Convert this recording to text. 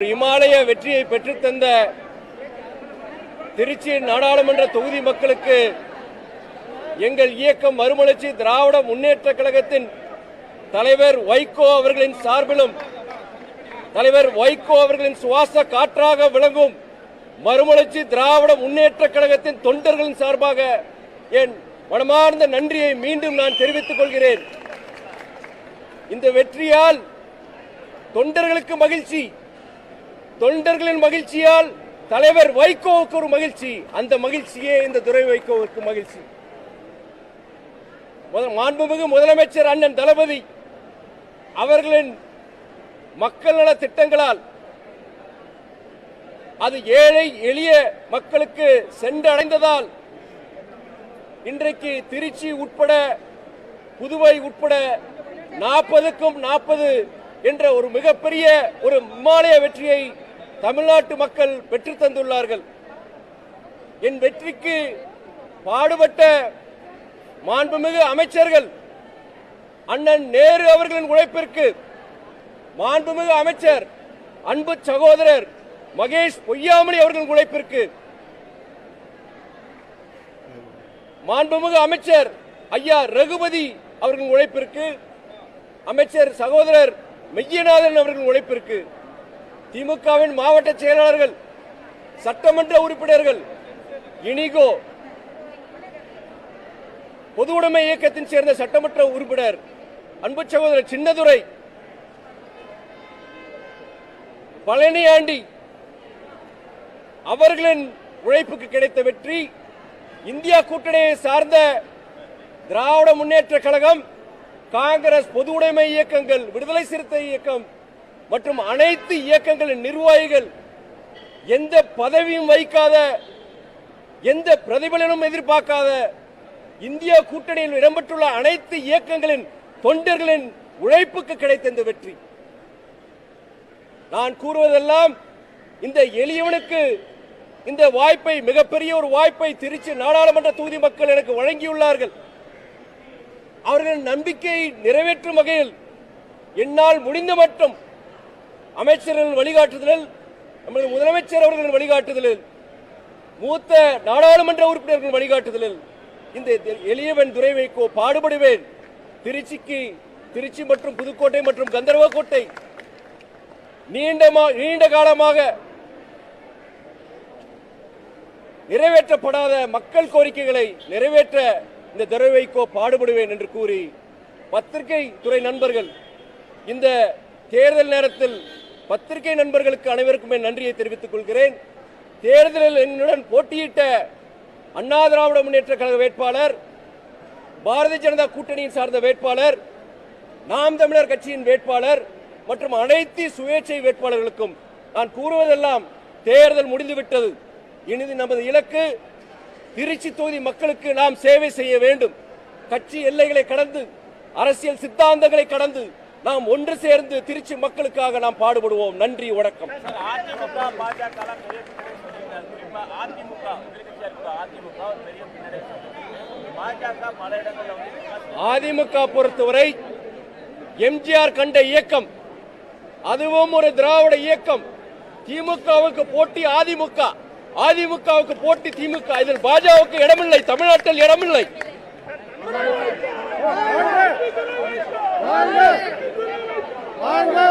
இமாலய வெற்றியை பெற்றுத்தந்த திருச்சி நாடாளுமன்ற தொகுதி மக்களுக்கு எங்கள் இயக்கம் மறுமலர்ச்சி திராவிட முன்னேற்ற கழகத்தின் தலைவர் வைகோ அவர்களின் சார்பிலும் தலைவர் வைகோ அவர்களின் சுவாச காற்றாக விளங்கும் மறுமலர்ச்சி திராவிட முன்னேற்ற கழகத்தின் தொண்டர்களின் சார்பாக என் மனமார்ந்த நன்றியை மீண்டும் நான் தெரிவித்துக் கொள்கிறேன். இந்த வெற்றியால் தொண்டர்களுக்கு மகிழ்ச்சி, தொண்டர்களின் மகிழ்ச்சியால் தலைவர் வைகோவுக்கு ஒரு மகிழ்ச்சி, அந்த மகிழ்ச்சியே இந்த துரை வைகோவுக்கு மகிழ்ச்சி. மாண்புமிகு முதலமைச்சர் அண்ணன் தளபதி அவர்களின் மக்கள் நல திட்டங்களால் அது ஏழை எளிய மக்களுக்கு சென்றடைந்ததால் இன்றைக்கு திருச்சி உட்பட புதுவை உட்பட 40க்கும் 40 என்ற ஒரு மிகப்பெரிய ஒரு இமாலய வெற்றியை தமிழ்நாட்டு மக்கள் பெற்று தந்துள்ளார்கள். என் வெற்றிக்கு பாடுபட்ட மாண்புமிகு அமைச்சர்கள் அண்ணன் நேரு அவர்களின் உழைப்பிற்கு, மாண்புமிகு அமைச்சர் அன்பு சகோதரர் மகேஷ் பொய்யாமொழி அவர்களின் உழைப்பிற்கு, மாண்புமிகு அமைச்சர் ஐயா ரகுபதி அவர்களின் உழைப்பிற்கு, அமைச்சர் சகோதரர் மெய்யநாதன் அவர்களின் உழைப்பிற்கு, திமுகவின் மாவட்ட செயலாளர்கள், சட்டமன்ற உறுப்பினர்கள், இனிகோ பொது உடைமை இயக்கத்தின் சேர்ந்த சட்டமன்ற உறுப்பினர் அன்பு சகோதரர் சின்னதுரை, பழனியாண்டி அவர்களின் உழைப்புக்கு கிடைத்த வெற்றி இந்தியா கூட்டணியை சார்ந்த திராவிட முன்னேற்ற கழகம், காங்கிரஸ், பொது உடைமை இயக்கங்கள், விடுதலை சிறுத்தை இயக்கம் மற்றும் அனைத்து இயக்கங்களின் நிர்வாகிகள், எந்த பதவியும் வைக்காத, எந்த பிரதிபலனும் எதிர்பார்க்காத இந்தியா கூட்டணியில் இடம்பெற்றுள்ள அனைத்து இயக்கங்களின் தொண்டர்களின் உழைப்புக்கு கிடைத்த இந்த வெற்றி. நான் கூறுவதெல்லாம் இந்த எளியவனுக்கு இந்த வாய்ப்பை, மிகப்பெரிய ஒரு வாய்ப்பை திருச்சி நாடாளுமன்ற தொகுதி மக்கள் எனக்கு வழங்கியுள்ளார்கள். அவர்களின் நம்பிக்கையை நிறைவேற்றும் வகையில் என்னால் முடிந்த மட்டும் அமைச்சர்களின் வழிகாட்டுதலில், நமது முதலமைச்சர் அவர்களின் வழிகாட்டுதலில், மூத்த நாடாளுமன்ற உறுப்பினர்களின் வழிகாட்டுதலில் இந்த எளியவன் துரை வைகோ பாடுபடுவேன். திருச்சி மற்றும் புதுக்கோட்டை மற்றும் கந்தர்வக்கோட்டை நீண்ட காலமாக நிறைவேற்றப்படாத மக்கள் கோரிக்கைகளை நிறைவேற்ற இந்த துரை வைகோ பாடுபடுவேன் என்று கூறி, பத்திரிகை துறை நண்பர்கள், இந்த தேர்தல் நேரத்தில் பத்திரிகை நண்பர்களுக்கு அனைவருக்குமே நன்றியை தெரிவித்துக் கொள்கிறேன். தேர்தலில் என்னுடன் போட்டியிட்ட அண்ணா திராவிட முன்னேற்ற கழக வேட்பாளர், பாரதிய ஜனதா கூட்டணியின் சார்ந்த வேட்பாளர், நாம் தமிழர் கட்சியின் வேட்பாளர் மற்றும் அனைத்து சுயேட்சை வேட்பாளர்களுக்கும் நான் கூறுவதெல்லாம், தேர்தல் முடிந்துவிட்டது. இனி நமது இலக்கு திருச்சி தொகுதி மக்களுக்கு நாம் சேவை செய்ய வேண்டும். கட்சி எல்லைகளை கடந்து, அரசியல் சித்தாந்தங்களை கடந்து நாம் ஒன்று சேர்ந்து திருச்சி மக்களுக்காக நாம் பாடுபடுவோம். நன்றி, வணக்கம். அதிமுக பொறுத்தவரை எம்ஜிஆர் கண்ட இயக்கம், அதுவும் ஒரு திராவிட இயக்கம். திமுகவுக்கு போட்டி அதிமுக, அதிமுகவுக்கு போட்டி திமுக. இதில் பாஜகவுக்கு இடமில்லை, தமிழ்நாட்டில் இடமில்லை. அண்ணா